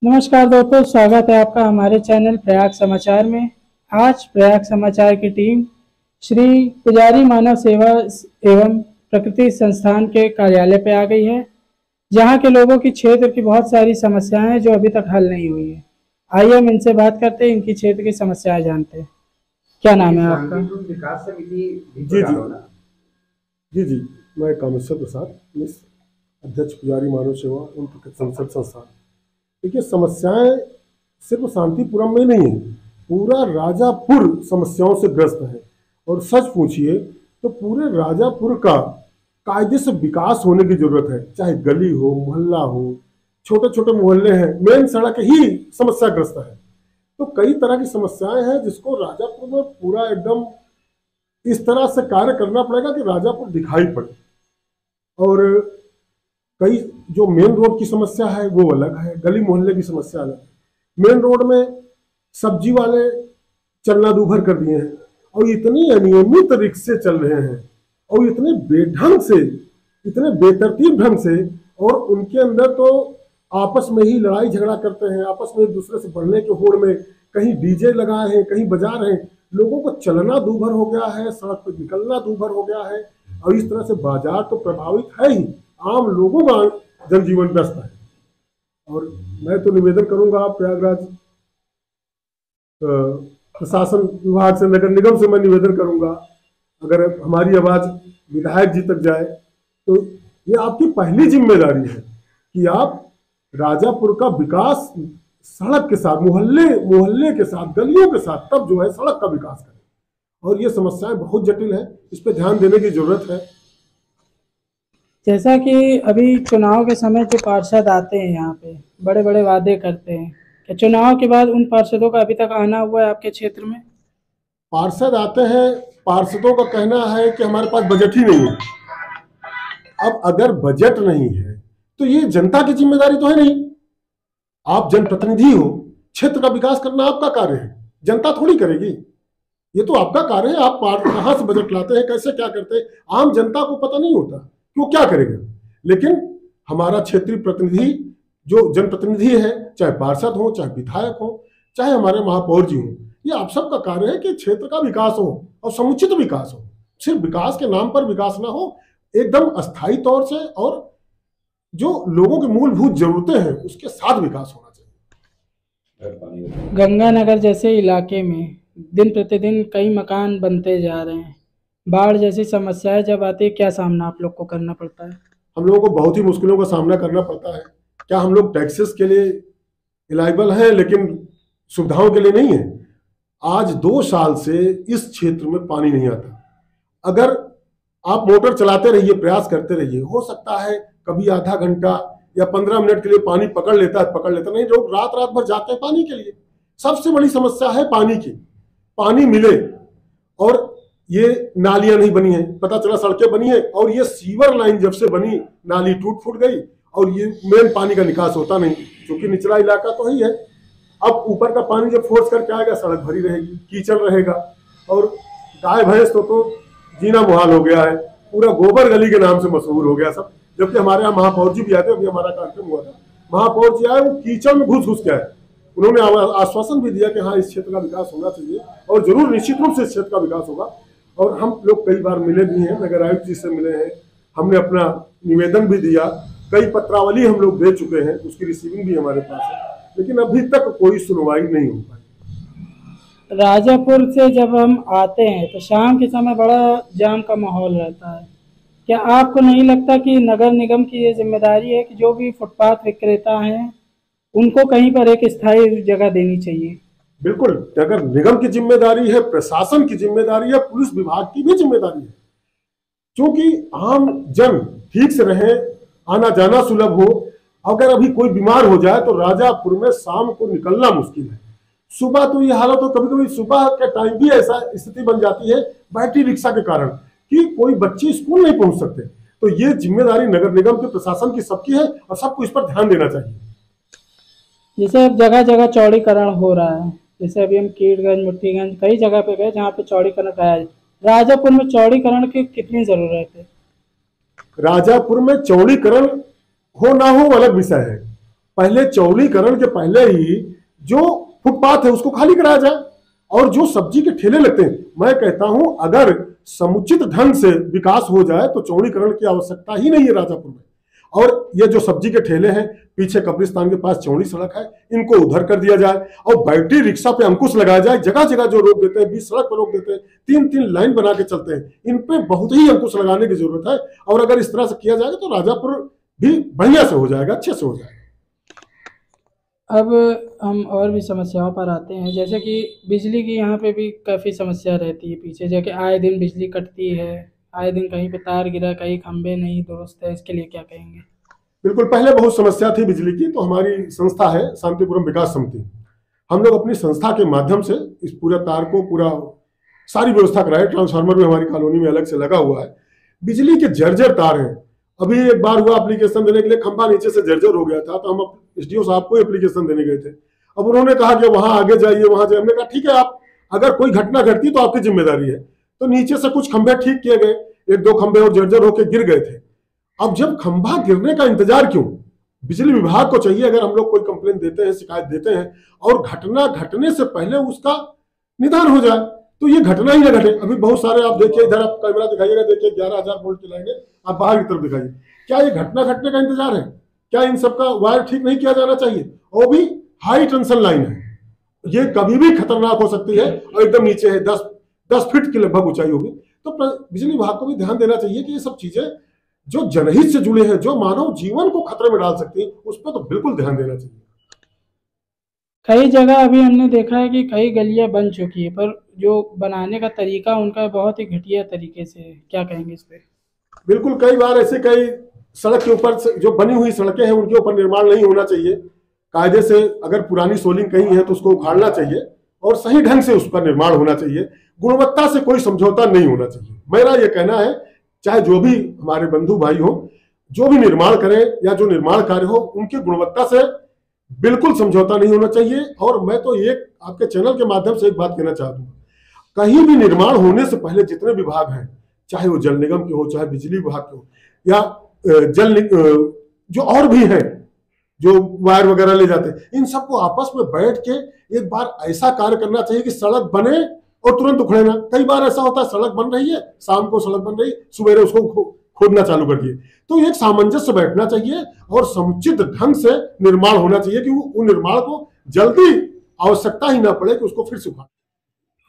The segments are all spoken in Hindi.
नमस्कार दोस्तों, स्वागत है आपका हमारे चैनल प्रयाग समाचार में। आज प्रयाग समाचार की टीम श्री पुजारी मानव सेवा एवं प्रकृति संस्थान के कार्यालय पे आ गई है, जहां के लोगों की क्षेत्र की बहुत सारी समस्याएं हैं जो अभी तक हल नहीं हुई है। आइए हम इनसे बात करते हैं, इनकी क्षेत्र की समस्याएं जानते हैं। क्या नाम है आपका? विकास समिति जी जी जी जी मैं कामेश्वर प्रसाद, अध्यक्ष पुजारी मानव सेवा एवं प्रकृति संसद संस्थान। देखिए, समस्याएं सिर्फ शांतिपुरम में नहीं है, पूरा राजापुर समस्याओं से ग्रस्त है। और सच पूछिए तो पूरे राजापुर का कायदे से विकास होने की जरूरत है। चाहे गली हो, मोहल्ला हो, छोटे छोटे मोहल्ले हैं, मेन सड़क ही समस्याग्रस्त है। तो कई तरह की समस्याएं हैं जिसको राजापुर में पूरा एकदम इस तरह से कार्य करना पड़ेगा कि राजापुर दिखाई पड़े। और कई जो मेन रोड की समस्या है वो अलग है, गली मोहल्ले की समस्या अलग है। मेन रोड में सब्जी वाले चलना दूभर कर दिए हैं और इतनी अनियमित रिक्शे चल रहे हैं और इतने बेढंग से, इतने बेतरतीब ढंग से, और उनके अंदर तो आपस में ही लड़ाई झगड़ा करते हैं, आपस में एक दूसरे से बढ़ने के होड़ में कहीं डीजे लगाए हैं, कहीं बजा रहे हैं। लोगों को चलना दूभर हो गया है, सड़क पर निकलना दूभर हो गया है और इस तरह से बाजार तो प्रभावित है ही, आम लोगों का जनजीवन व्यस्त है। और मैं तो निवेदन करूंगा प्रयागराज प्रशासन विभाग से, नगर निगम से मैं निवेदन करूंगा, अगर हमारी आवाज विधायक जी तक जाए तो ये आपकी पहली जिम्मेदारी है कि आप राजापुर का विकास सड़क के साथ, मोहल्ले के साथ, गलियों के साथ, तब जो है सड़क का विकास करें। और ये समस्याएं बहुत जटिल है, इस पर ध्यान देने की जरूरत है। जैसा कि अभी चुनाव के समय जो पार्षद आते हैं यहाँ पे बड़े बड़े वादे करते हैं, क्या चुनाव के बाद उन पार्षदों का अभी तक आना हुआ है आपके क्षेत्र में? पार्षद आते हैं, पार्षदों का कहना है कि हमारे पास बजट ही नहीं है। अब अगर बजट नहीं है तो ये जनता की जिम्मेदारी तो है नहीं। आप जनप्रतिनिधि हो, क्षेत्र का विकास करना आपका कार्य है, जनता थोड़ी करेगी। ये तो आपका कार्य है। आप कहाँ से बजट लाते हैं, कैसे क्या करते हैं, आम जनता को पता नहीं होता कि वो क्या करेगा। लेकिन हमारा क्षेत्रीय प्रतिनिधि जो जनप्रतिनिधि है, चाहे पार्षद हो, चाहे विधायक हो, चाहे हमारे महापौर जी हो, ये आप सबका कार्य है कि क्षेत्र का विकास हो और समुचित विकास हो। सिर्फ विकास के नाम पर विकास ना हो, एकदम अस्थायी तौर से और जो लोगों की मूलभूत जरूरतें हैं उसके साथ विकास होना चाहिए। गंगानगर जैसे इलाके में दिन प्रतिदिन कई मकान बनते जा रहे हैं। बाढ़ जैसी समस्याएं जब आती है, क्या सामना आप लोग को करना पड़ता है? हम लोगों को बहुत ही मुश्किलों का सामना करना पड़ता है। क्या हम लोग टैक्सेस के लिए इलाइबल हैं लेकिन सुविधाओं के लिए नहीं है? आज 2 साल से इस क्षेत्र में पानी नहीं आता। अगर आप मोटर चलाते रहिए, प्रयास करते रहिए, हो सकता है कभी आधा घंटा या 15 मिनट के लिए पानी पकड़ लेता नहीं। लोग रात रात भर जाते हैं पानी के लिए। सबसे बड़ी समस्या है पानी की। पानी मिले, और ये नालियां नहीं बनी है, पता चला सड़कें बनी है, और ये सीवर लाइन जब से बनी, नाली टूट फूट गई और ये मेन पानी का निकास होता नहीं, क्योंकि निचला इलाका तो ही है। अब ऊपर का पानी जब फोर्स करके आएगा, सड़क भरी रहेगी, कीचड़ रहेगा, और गाय भैंस तो जीना मुहाल हो गया है। पूरा गोबर गली के नाम से मशहूर हो गया सब। जबकि हमारे यहाँ महापौर जी भी आते, अभी हमारा कार्यक्रम हुआ था, महापौर जी आए, वो कीचड़ में घुस के आए। उन्होंने आश्वासन भी दिया कि हाँ, इस क्षेत्र का विकास होना चाहिए और जरूर निश्चित रूप से इस क्षेत्र का विकास होगा। और हम लोग कई बार मिले भी हैं, नगर आयुक्त जी से मिले हैं, हमने अपना निवेदन भी दिया, कई पत्रावली हम लोग दे चुके हैं, उसकी रिसीविंग भी हमारे पास है, लेकिन अभी तक कोई सुनवाई नहीं हो पाई। राजापुर से जब हम आते हैं तो शाम के समय बड़ा जाम का माहौल रहता है। क्या आपको नहीं लगता कि नगर निगम की ये जिम्मेदारी है कि जो भी फुटपाथ विक्रेता हैं उनको कहीं पर एक स्थायी जगह देनी चाहिए? बिल्कुल, नगर निगम की जिम्मेदारी है, प्रशासन की जिम्मेदारी है, पुलिस विभाग की भी जिम्मेदारी है। क्योंकि आम जन ठीक से रहे, आना जाना सुलभ हो। अगर अभी कोई बीमार हो जाए तो राजापुर में शाम को निकलना मुश्किल है। सुबह तो ये हालत हो, कभी कभी सुबह के टाइम भी ऐसा स्थिति बन जाती है बैटरी रिक्शा के कारण कि कोई बच्चे स्कूल नहीं पहुंच सकते। तो ये जिम्मेदारी नगर निगम के प्रशासन की सबकी है और सबको इस पर ध्यान देना चाहिए। जैसे अब जगह जगह चौड़ीकरण हो रहा है, जैसे अभी हम कीटगंज, मुट्ठीगंज कई जगह पे गए जहाँ पे चौड़ीकरण कराया है। राजापुर में चौड़ीकरण की कितनी जरूरत है? राजापुर में चौड़ीकरण हो ना हो अलग विषय है, पहले चौड़ीकरण के पहले ही जो फुटपाथ है उसको खाली कराया जाए, और जो सब्जी के ठेले लगते हैं, मैं कहता हूं अगर समुचित ढंग से विकास हो जाए तो चौड़ीकरण की आवश्यकता ही नहीं है राजापुर में। और ये जो सब्जी के ठेले हैं, पीछे कब्रिस्तान के पास चौड़ी सड़क है, इनको उधर कर दिया जाए और बैटरी रिक्शा पे अंकुश लगाया जाए। जगह जगह जो रोक देते हैं, बीच सड़क पर रोक देते हैं, 3-3 लाइन बना के चलते हैं, इन पे बहुत ही अंकुश लगाने की जरूरत है। और अगर इस तरह से किया जाएगा तो राजापुर भी बढ़िया से हो जाएगा, अच्छे से हो जाएगा। अब हम और भी समस्याओं पर आते हैं, जैसे कि बिजली की यहाँ पे भी काफ़ी समस्या रहती है पीछे, जैसे आए दिन बिजली कटती है, आए दिन कहीं पे तार गिरा, कहीं खंभे नहीं दुरुस्त है, इसके लिए क्या कहेंगे? बिल्कुल, पहले बहुत समस्या थी बिजली की, तो हमारी संस्था है शांतिपुरम विकास समिति, हम लोग अपनी संस्था के माध्यम से इस पूरे तार को पूरा सारी व्यवस्था कराए। ट्रांसफार्मर भी हमारी कॉलोनी में अलग से लगा हुआ है। बिजली के जर्जर तार हैं। अभी एक बार हुआ एप्लीकेशन देने के लिए, खंभा नीचे से जर्जर हो गया था, तो हम एसडीओ साहब को एप्लीकेशन देने गए थे। अब उन्होंने कहा कि वहां आगे जाइए, वहां जाइए। हमने कहा ठीक है, आप अगर कोई घटना घटती तो आपकी जिम्मेदारी है। तो नीचे से कुछ खंभे ठीक किए गए, 1-2 खंभे और जर्जर होकर गिर गए थे। अब जब खंभा गिरने का इंतजार क्यों, बिजली विभाग को चाहिए, अगर हम लोग कोई कंप्लेन देते हैं, शिकायत देते हैं, और घटना घटने से पहले उसका निदान हो जाए, तो ये घटना ही ना घटे। अभी बहुत सारे आप देखिए, इधर आप कैमरा दिखाइएगा, देखिए 11,000 वोल्ट की लाइनें, आप बाहर की तरफ दिखाइए। क्या ये घटना घटने का इंतजार है? क्या इन सबका वायर ठीक नहीं किया जाना चाहिए? वो भी हाई टेंशन लाइन है, ये कभी भी खतरनाक हो सकती है, और एकदम नीचे है, 10 फीट की लगभग ऊंचाई होगी। तो बिजली विभाग को भी ध्यान देना चाहिए कि ये सब चीजें जो जनहित से जुड़े हैं, जो मानव जीवन को खतरे में डाल सकती है, उस पर तो बिल्कुल ध्यान देना चाहिए। कई जगह अभी हमने देखा है कि कई गलियां बन चुकी है, पर जो बनाने का तरीका उनका बहुत ही घटिया तरीके से है, क्या कहेंगे इस पे? बिल्कुल, कई बार ऐसे कई सड़क के ऊपर जो बनी हुई सड़कें हैं उनके ऊपर निर्माण नहीं होना चाहिए। कायदे से अगर पुरानी सोलिंग कहीं है तो उसको उखाड़ना चाहिए और सही ढंग से उस पर निर्माण होना चाहिए। गुणवत्ता से कोई समझौता नहीं होना चाहिए, मेरा यह कहना है। चाहे जो भी हमारे बंधु भाई हो, जो भी निर्माण करें या जो निर्माण कार्य हो, उनकी गुणवत्ता से बिल्कुल समझौता नहीं होना चाहिए। और मैं तो एक आपके चैनल के माध्यम से एक बात कहना चाहता हूँ, कहीं भी निर्माण होने से पहले जितने विभाग हैं, चाहे वो जल निगम के हो, चाहे बिजली विभाग के हो, या जो और भी हैं जो वायर वगैरह ले जाते हैं, इन सबको आपस में बैठ के एक बार ऐसा कार्य करना चाहिए कि सड़क बने और तुरंत उखड़े ना। कई बार ऐसा होता है, सड़क बन रही है, शाम को सड़क बन रही, सवेरे उसको खोदना चालू कर दिए। तो एक सामंजस्य बैठना चाहिए और समुचित ढंग से निर्माण होना चाहिए कि वो निर्माण को जल्दी आवश्यकता ही ना पड़े कि उसको फिर से उखाड़े।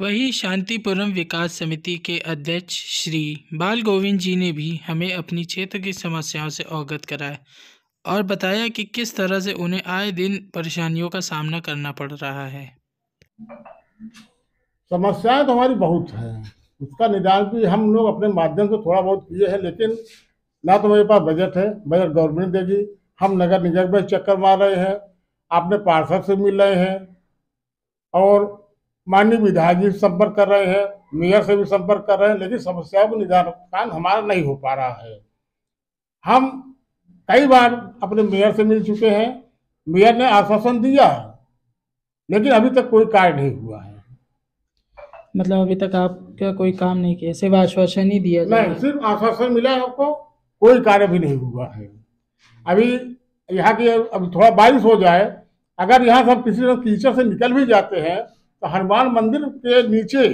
वही शांतिपुरम विकास समिति के अध्यक्ष श्री बाल गोविंद जी ने भी हमें अपनी क्षेत्र की समस्याओं से अवगत कराया और बताया कि किस तरह से उन्हें आए दिन परेशानियों का सामना करना पड़ रहा है। समस्याएं तो हमारी बहुत हैं, उसका निदान भी हम लोग अपने माध्यम से थोड़ा बहुत किए हैं, लेकिन ना तो मेरे पास बजट है, बजट गवर्नमेंट देगी। हम नगर निगम में चक्कर मार रहे हैं, अपने पार्षद से मिल रहे हैं और माननीय विधायक जी से संपर्क कर रहे हैं, मेयर से भी संपर्क कर रहे हैं, लेकिन समस्याओं का निदान हमारा नहीं हो पा रहा है। हम कई बार अपने मेयर से मिल चुके हैं, मेयर ने आश्वासन दिया, लेकिन अभी तक कोई कार्य नहीं हुआ है। मतलब अभी तक आपका कोई काम नहीं किया, सिर्फ आश्वासन ही दिया नहीं, सिर्फ आश्वासन मिला है आपको, कोई कार्य भी नहीं हुआ है। अभी यहाँ की अब थोड़ा बारिश हो जाए, अगर यहाँ सब किसी तरह कीचड़ से निकल भी जाते हैं तो हनुमान मंदिर के नीचे,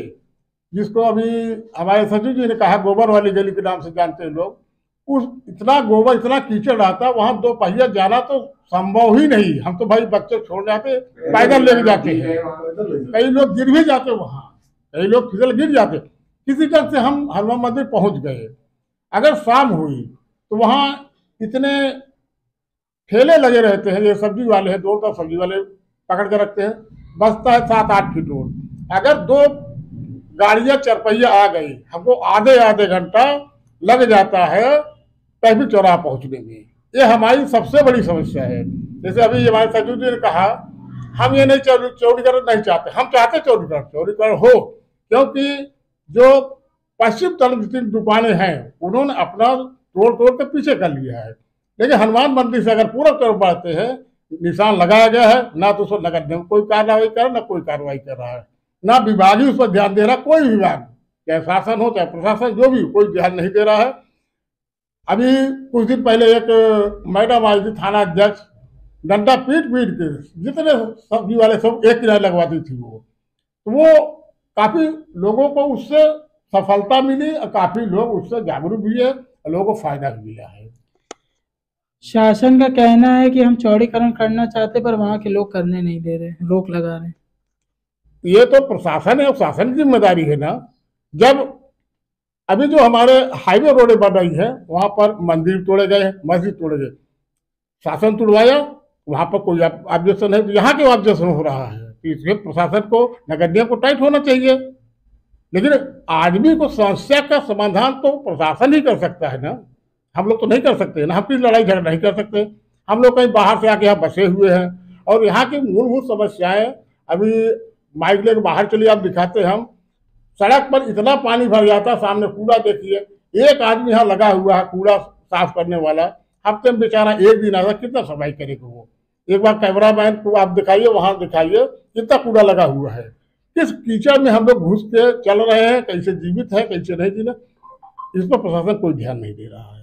जिसको अभी हमारे सचिव जी ने कहा गोबर वाली गली के नाम से जानते हैं लोग, उस इतना गोबर इतना कीचड़ रहता, वहां 2 पहिया जाना तो संभव ही नहीं। हम तो भाई बच्चे छोड़ जाते, पैदल लेके जाते हैं, कई लोग गिर भी जाते, वहां कई लोग फिसल गिर जाते। किसी तरह से हम हनुमान मंदिर पहुंच गए। अगर शाम हुई तो वहां इतने ठेले लगे रहते हैं, ये सब्जी वाले हैं, 2 तो सब्जी वाले पकड़ के रखते हैं, बसता है 7-8 फीट रोड। अगर 2 गाड़ियां 4 पहिया आ गई, हमको आधे घंटा लग जाता है ट्रैफिक चौराहा पहुंचने में। ये हमारी सबसे बड़ी समस्या है। जैसे अभी हमारे सचिव जी ने कहा, हम ये नहीं चौड़ीकरण नहीं चाहते, हम चाहते चौड़ीकरण हो, क्योंकि जो पश्चिम तरफ जितनी दुकानें हैं उन्होंने अपना तोड़ के पीछे कर लिया है। लेकिन हनुमान मंदिर से अगर पूरा तरफ बढ़ते हैं, निशान लगाया गया है, ना तो उसको नगर निगम कोई कार्रवाई कर, ना कोई कार्रवाई कर रहा है, ना विभाग ही उस पर ध्यान दे रहा। कोई विभाग, चाहे शासन हो चाहे प्रशासन, जो भी, कोई ध्यान नहीं दे रहा है। अभी कुछ दिन पहले एक मैडम आई थी, थाना अध्यक्ष, डंडा पीट पीट के जितने सब्जी वाले सब एक किनारे लगवाती थी वो काफी लोगों को उससे सफलता मिली और काफी लोग उससे जागरूक हुए और लोगों को फायदा भी मिला है। शासन का कहना है कि हम चौड़ीकरण करना चाहते पर वहाँ के लोग करने नहीं दे रहे, रोक लगा रहे हैं। ये तो प्रशासन है और शासन की जिम्मेदारी है ना। जब अभी जो हमारे हाईवे रोडें बन रही है वहां पर मंदिर तोड़े गए, मस्जिद तोड़े गए, शासन तुड़वाया, वहां पर कोई ऑब्जेक्शन है तो यहाँ क्यों ऑब्जेक्शन हो रहा है? तो इसलिए प्रशासन को, नगर निगम को टाइट होना चाहिए। लेकिन आदमी को समस्या का समाधान तो प्रशासन ही कर सकता है ना, हम लोग तो नहीं कर सकते ना। हम किसी लड़ाई झगड़ा नहीं कर सकते। हम लोग कहीं बाहर से आके यहाँ बसे हुए हैं और यहाँ की मूलभूत समस्याएं अभी माइक लेकर बाहर चलिए आप दिखाते हैं हम, सड़क पर इतना पानी भर जाता है, सामने कूड़ा देखिए, एक आदमी यहाँ लगा हुआ है कूड़ा साफ करने वाला, हफ्ते में बेचारा एक दिन आता, कितना सफाई करेगा वो? एक बार कैमरा मैन को आप दिखाइए, वहां दिखाइए कितना कूड़ा लगा हुआ है। किस कीचड़ में हम लोग घुस के चल रहे हैं, कैसे जीवित है कैसे नहीं जीना, इस पर प्रशासन कोई ध्यान नहीं दे रहा है।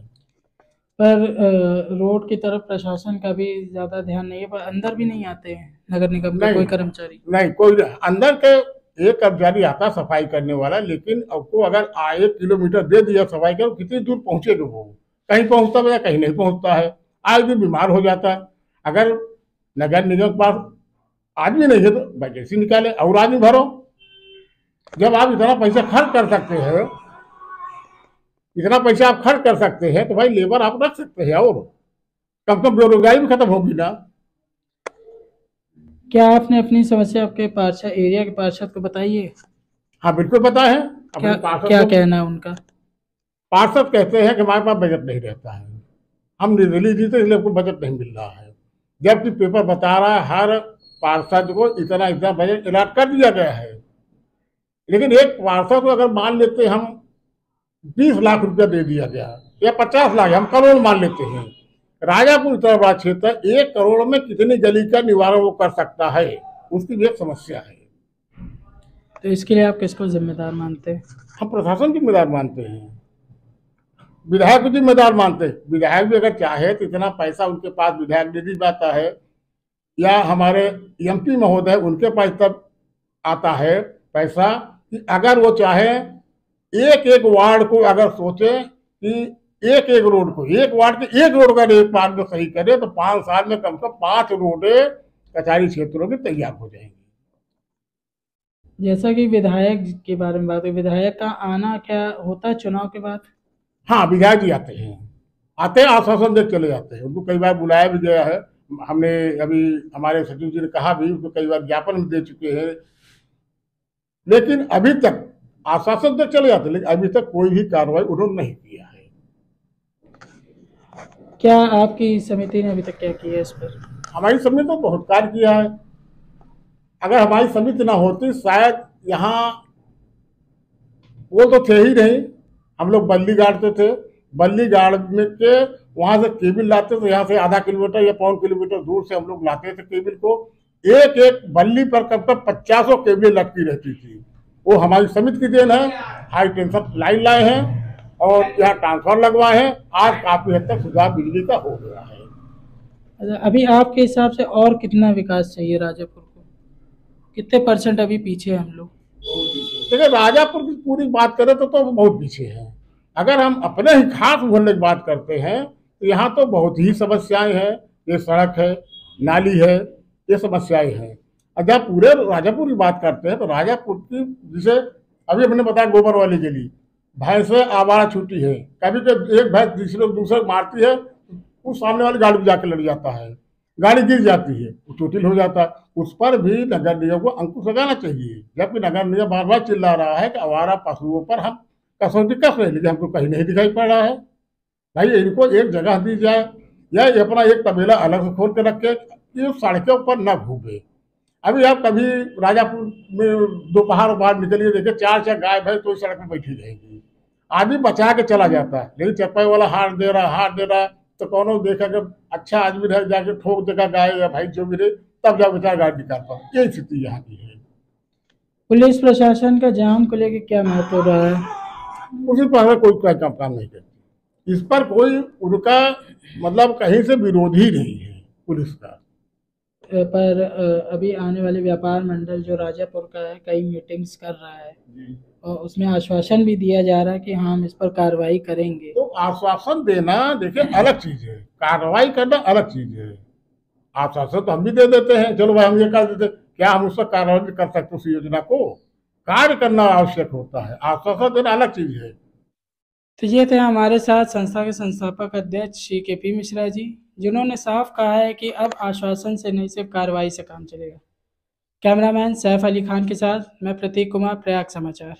पर रोड की तरफ प्रशासन का भी ज्यादा ध्यान नहीं है, पर अंदर भी नहीं आते हैं नगर निगम के कोई कर्मचारी। नहीं, कोई अंदर के एक कर्मचारी आता सफाई करने वाला, लेकिन आपको अगर 1 किलोमीटर दे दिया सफाई कर, कितनी दूर पहुंचेगा वो? कहीं पहुंचता है या कहीं नहीं पहुंचता है, आज भी बीमार हो जाता है। अगर नगर निगम के पास आदमी नहीं है तो वैकेंसी निकाले और आदमी भरो। जब आप इतना पैसा खर्च कर सकते हैं, इतना पैसा आप खर्च कर सकते हैं तो भाई लेबर आप रख सकते हैं और कम से कम बेरोजगारी भी खत्म होगी ना। क्या आपने अपनी समस्या आपके पार्षद, एरिया के पार्षद को बताई है? हाँ बिल्कुल पता है। क्या कहना है उनका? पार्षद कहते हैं कि हमारे पास बजट नहीं रहता है, हम निर्दलीय जीते इसलिए हमको बजट नहीं मिल रहा है। जबकि पेपर बता रहा है हर पार्षद को इतना इतना बजट अलॉट कर दिया गया है। लेकिन एक पार्षद को अगर मान लेते हम 20 लाख रुपया दे दिया गया या 50 लाख, हम करोड़ मान लेते हैं, राजापुर इतना बड़ा क्षेत्र, 1 करोड़ में कितनी गली का निवारण वो कर सकता है, उसकी भी एक समस्या है। तो इसके लिए आप किसको जिम्मेदार मानते हैं? हम प्रशासन जिम्मेदार मानते हैं, विधायक को जिम्मेदार मानते हैं। विधायक भी अगर चाहे तो इतना पैसा उनके पास विधायक निधि आता है, या हमारे एमपी महोदय उनके पास तब आता है पैसा कि अगर वो चाहे एक एक वार्ड को अगर सोचे कि एक एक रोड को, एक वार्ड के एक रोड का एक बार में सही करे तो 5 साल में कम से कम 5 रोडें कचहरी क्षेत्रों की तैयार हो जाएंगी। जैसा कि विधायक के बारे में बात है, विधायक का आना क्या होता है चुनाव के बाद? हाँ, विधायक जी आते हैं आश्वासन दे चले जाते हैं। उनको कई बार बुलाया भी गया है, हमने अभी हमारे सचिव जी ने कहा भी, उनको कई बार ज्ञापन भी दे चुके हैं, लेकिन अभी तक आश्वासन दे चले जाते, लेकिन अभी तक कोई भी कार्रवाई उन्होंने नहीं किया है। क्या आपकी समिति ने अभी तक क्या किया है इस पर? हमारी समिति तो बहुत कार्य किया है। अगर हमारी समिति ना होती शायद यहाँ वो तो थे ही नहीं। हम लोग बल्ली गाड़ते थे, बल्ली गाड़ में के वहां से केबिल लाते थे, यहाँ से आधा किलोमीटर या 1.25 किलोमीटर दूर से हम लोग लाते थे केबिल को। एक एक बल्ली पर कब तक 50 केबिल लटकी रहती थी, वो हमारी समिति की देन है। हाई टेंशन लाइन लाए हैं और यहाँ ट्रांसफार्मर लगवाए हैं, आज काफी हद तक सुधार बिजली का हो गया है। अच्छा, अभी आपके हिसाब से और कितना विकास चाहिए राजापुर को? कितने % अभी पीछे हैं हम लोग? देखिए, राजापुर की पूरी बात करें तो बहुत पीछे है। अगर हम अपने ही खास मोहल्ले की बात करते हैं तो यहाँ तो बहुत ही समस्याएं हैं। ये सड़क है, नाली है, ये समस्याएं हैं। अगर पूरे राजापुर की बात करते हैं तो राजापुर की, जिसे अभी हमने बताया गोबर वाली गली, भैंसे आवारा छूटी है, कभी कभी एक भैंस दूसरे मारती है, उस सामने वाली गाड़ी में जाकर लड़ जाता है, गाड़ी गिर जाती है, वो चोटिल हो जाता है। उस पर भी नगर निगम को अंकुश लगाना चाहिए। जबकि नगर निगम बार बार चिल्ला रहा है कि आवारा पशुओं पर हम कसौटी कस रहे हैं, लेकिन हमको कहीं नहीं दिखाई पड़ रहा है। भाई इनको एक जगह दी जाए या ये अपना एक तबेला अलग से खोल के रखे कि सड़कों पर न घूमे। अभी आप कभी राजापुर में दोपहर बाहर निकलिए, देखिए 4 गाय भैंस तो सड़क में बैठी रहेगी, आदमी बचा के चला जाता है, लेकिन चप्पे वाला हाथ दे रहा तो कौन देखा कि अच्छा आदमी रह जाके ठोक देगा गाय या भाई जो गिरे, तब जा बेचारा गाड़ी निकाल पाओ। यही स्थिति यहाँ की है। पुलिस प्रशासन का जाम को लेकर क्या महत्व रहा है? उसी पर कोई काम नहीं करती। इस पर कोई उनका मतलब कहीं से विरोध ही नहीं है पुलिस का। पर अभी आने वाले व्यापार मंडल जो राजापुर का है कई मीटिंग्स कर रहा है और उसमें आश्वासन भी दिया जा रहा है कि हाँ हम इस पर कार्रवाई करेंगे। तो आश्वासन देना देखिए अलग चीज है, कार्रवाई करना अलग चीज है। आश्वासन तो हम भी दे देते हैं, चलो भाई हम ये कर देते, क्या हम उस पर कार्रवाई कर सकते उस योजना को? कार्य करना आवश्यक होता है, आश्वासन देना अलग चीज है। तो ये थे हमारे साथ संस्था के संस्थापक अध्यक्ष श्री के.पी. मिश्रा जी, जिन्होंने साफ कहा है कि अब आश्वासन से नहीं सिर्फ कार्रवाई से काम चलेगा। कैमरामैन सैफ अली खान के साथ मैं प्रतीक कुमार, प्रयाग समाचार।